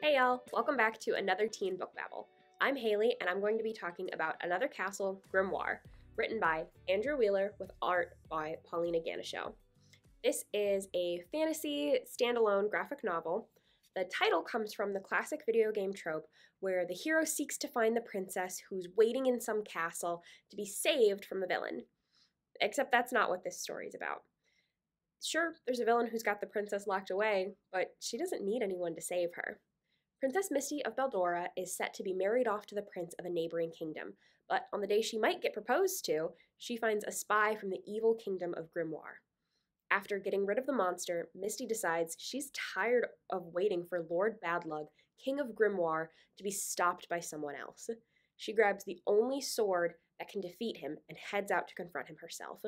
Hey y'all, welcome back to another Teen Book Babble. I'm Haley and I'm going to be talking about Another Castle Grimoire, written by Andrew Wheeler with art by Paulina Ganucheau. This is a fantasy standalone graphic novel. The title comes from the classic video game trope where the hero seeks to find the princess who's waiting in some castle to be saved from the villain. Except that's not what this story is about. Sure, there's a villain who's got the princess locked away, but she doesn't need anyone to save her. Princess Misty of Baldora is set to be married off to the prince of a neighboring kingdom, but on the day she might get proposed to, she finds a spy from the evil kingdom of Grimoire. After getting rid of the monster, Misty decides she's tired of waiting for Lord Badlug, King of Grimoire, to be stopped by someone else. She grabs the only sword that can defeat him and heads out to confront him herself.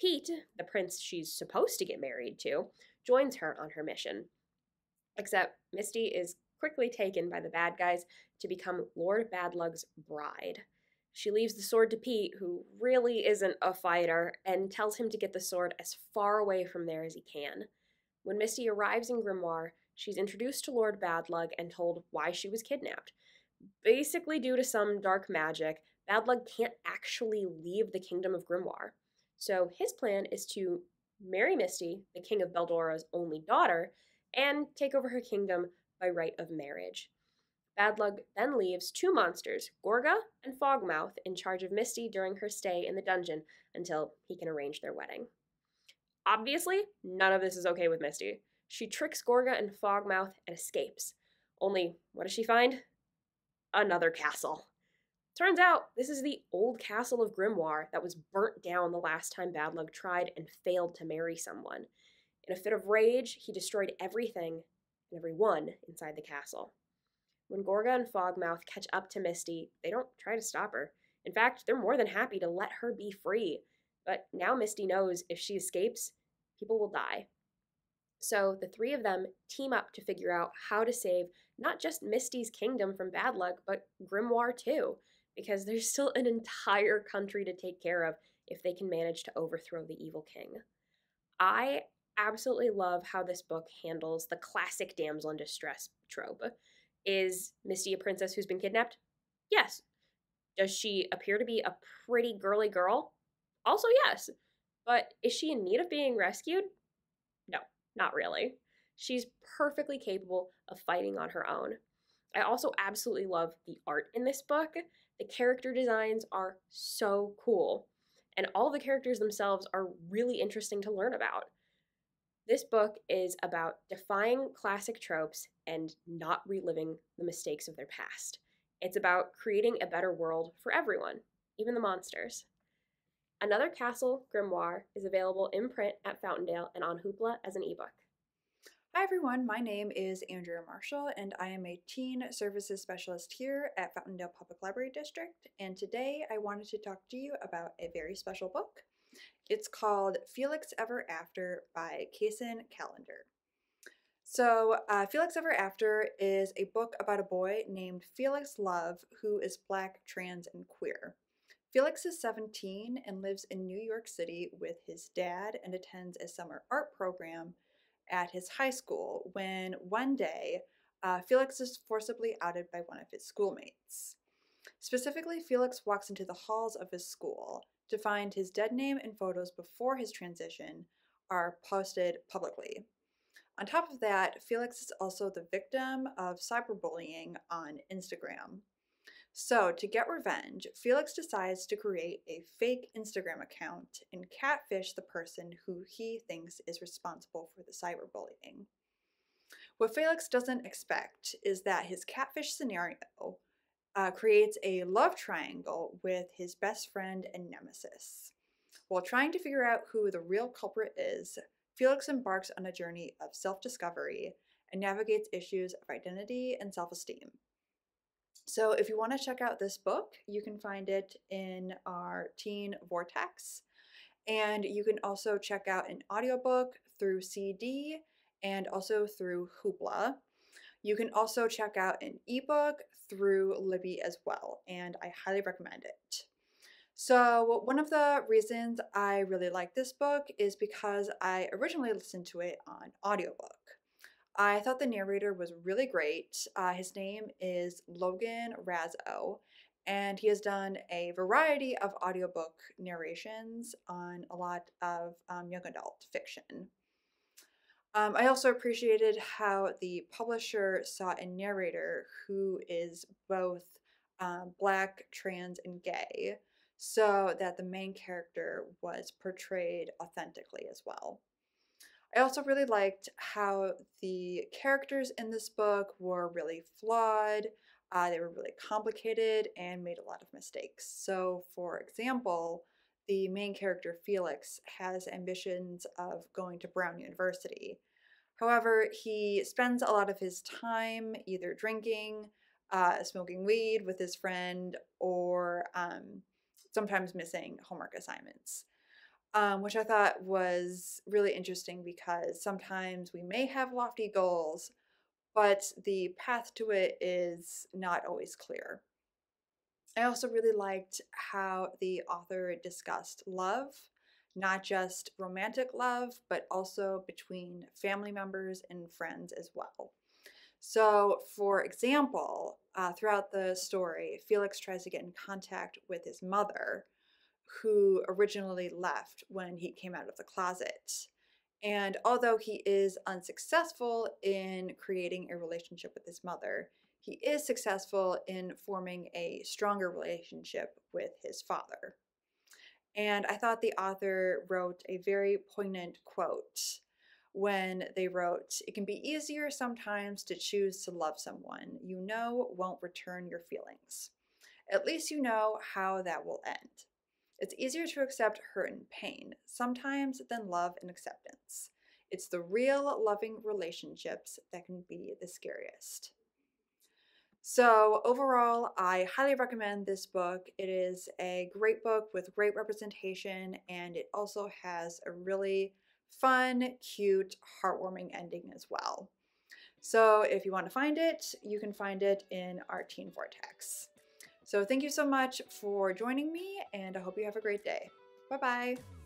Pete, the prince she's supposed to get married to, joins her on her mission. Except Misty is quickly taken by the bad guys to become Lord Badlug's bride. She leaves the sword to Pete, who really isn't a fighter, and tells him to get the sword as far away from there as he can. When Misty arrives in Grimoire, she's introduced to Lord Badlug and told why she was kidnapped. Basically, due to some dark magic, Badlug can't actually leave the kingdom of Grimoire. So his plan is to marry Misty, the king of Baldora's only daughter, and take over her kingdom by right of marriage. Badlug then leaves two monsters, Gorga and Fogmouth, in charge of Misty during her stay in the dungeon until he can arrange their wedding. Obviously, none of this is okay with Misty. She tricks Gorga and Fogmouth and escapes. Only, what does she find? Another castle. Turns out, this is the old castle of Grimoire that was burnt down the last time Badlug tried and failed to marry someone. In a fit of rage, he destroyed everything and everyone inside the castle. When Gorga and Fogmouth catch up to Misty, they don't try to stop her. In fact, they're more than happy to let her be free. But now Misty knows if she escapes, people will die. So the three of them team up to figure out how to save not just Misty's kingdom from Badlug, but Grimoire too, because there's still an entire country to take care of if they can manage to overthrow the evil king. I absolutely love how this book handles the classic damsel in distress trope. Is Misty a princess who's been kidnapped? Yes. Does she appear to be a pretty girly girl? Also, yes. But is she in need of being rescued? No, not really. She's perfectly capable of fighting on her own. I also absolutely love the art in this book. The character designs are so cool, and all the characters themselves are really interesting to learn about. This book is about defying classic tropes and not reliving the mistakes of their past. It's about creating a better world for everyone, even the monsters. Another Castle Grimoire is available in print at Fountaindale and on Hoopla as an ebook. Hi everyone, my name is Andrea Marshall and I am a Teen Services Specialist here at Fountaindale Public Library District, and today I wanted to talk to you about a very special book. It's called Felix Ever After by Kaysen Callender. So, Felix Ever After is a book about a boy named Felix Love who is Black, trans, and queer. Felix is 17 and lives in New York City with his dad and attends a summer art program at his high school when one day Felix is forcibly outed by one of his schoolmates. Specifically, Felix walks into the halls of his school to find his dead name and photos before his transition are posted publicly. On top of that, Felix is also the victim of cyberbullying on Instagram. So, to get revenge, Felix decides to create a fake Instagram account and catfish the person who he thinks is responsible for the cyberbullying. What Felix doesn't expect is that his catfish scenario creates a love triangle with his best friend and nemesis. While trying to figure out who the real culprit is, Felix embarks on a journey of self-discovery and navigates issues of identity and self-esteem. So if you want to check out this book, you can find it in our Teen Vortex, and you can also check out an audiobook through CD and also through Hoopla. You can also check out an ebook through Libby as well, and I highly recommend it. So one of the reasons I really like this book is because I originally listened to it on audiobook. I thought the narrator was really great. His name is Logan Razzo, and he has done a variety of audiobook narrations on a lot of young adult fiction. I also appreciated how the publisher saw a narrator who is both Black, trans, and gay, so that the main character was portrayed authentically as well. I also really liked how the characters in this book were really flawed. They were really complicated and made a lot of mistakes. So, for example, the main character Felix has ambitions of going to Brown University. However, he spends a lot of his time either drinking, smoking weed with his friend, or sometimes missing homework assignments, which I thought was really interesting because sometimes we may have lofty goals, but the path to it is not always clear. I also really liked how the author discussed love, not just romantic love, but also between family members and friends as well. So, for example, throughout the story, Felix tries to get in contact with his mother, who originally left when he came out of the closet. And although he is unsuccessful in creating a relationship with his mother, he is successful in forming a stronger relationship with his father. And I thought the author wrote a very poignant quote when they wrote, "It can be easier sometimes to choose to love someone you know won't return your feelings. At least you know how that will end. It's easier to accept hurt and pain sometimes than love and acceptance. It's the real loving relationships that can be the scariest." So, overall, I highly recommend this book. It is a great book with great representation, and it also has a really fun, cute, heartwarming ending as well. So, if you want to find it, you can find it in our Teen Vortex. So, thank you so much for joining me, and I hope you have a great day. Bye bye.